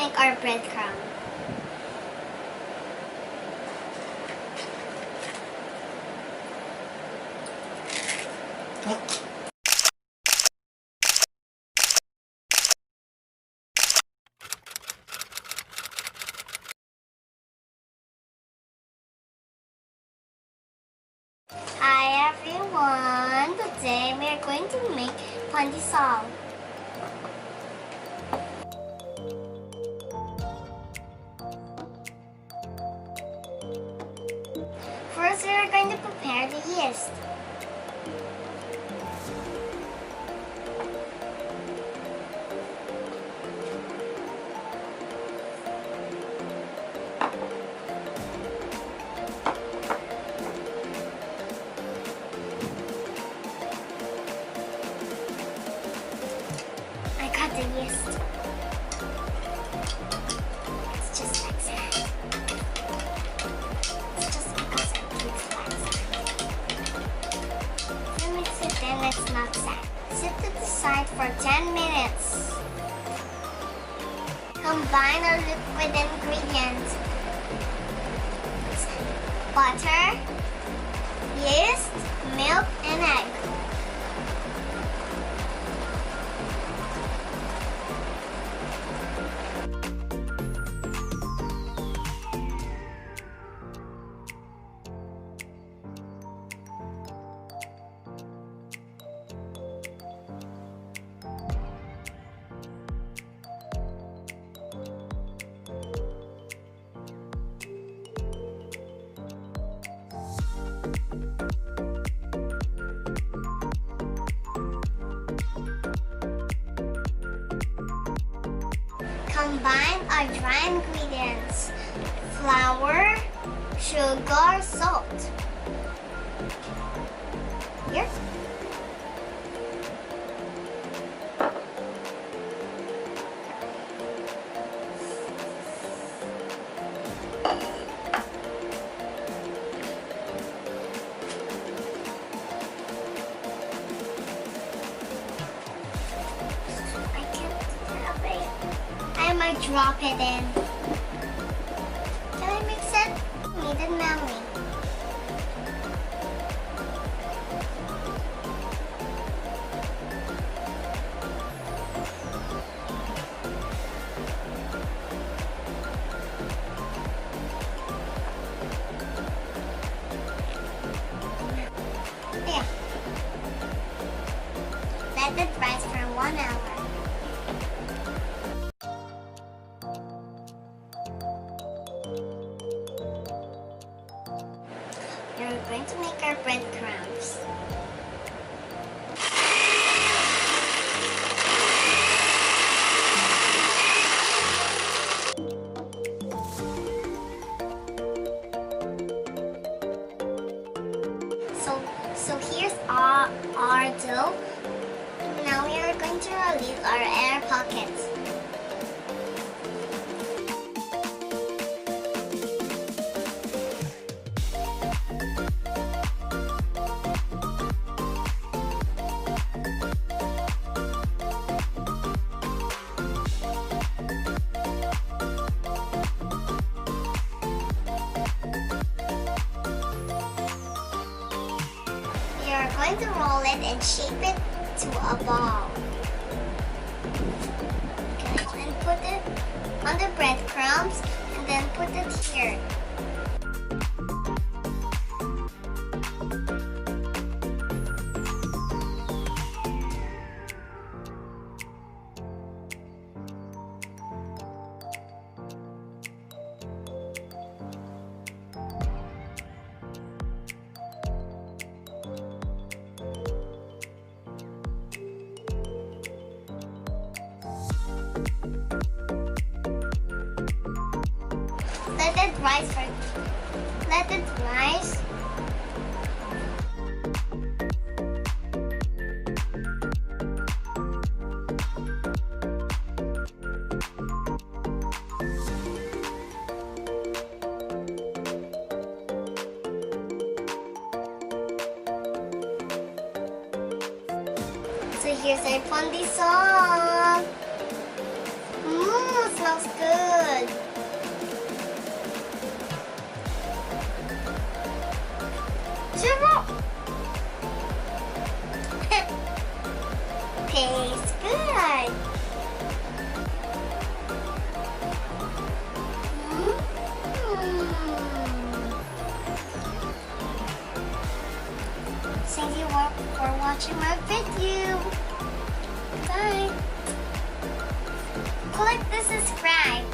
make our breadcrumb. Hi everyone! Today we are going to make pandesal. First, we are going to prepare the yeast. I got the yeast. It's just like that. It's just because it looks like that. If you mix it in, it's not that. Set it aside for 10 minutes. Combine our liquid ingredients. Butter, yeast, milk, and egg. Combine our dry ingredients: flour, sugar, salt. Here. I might drop it in. Can I mix it? Need it manually. There. Let it rise for 1 hour. We're going to make our breadcrumbs. So here's our dough. Now we are going to release our air pockets. We are going to roll it and shape it to a ball. Okay, and put it on the breadcrumbs and then put it here. Let it rise for. Let it rise. So here's our pandesal. Smells good. tastes good. Thank you for watching my video. Bye. Click the subscribe.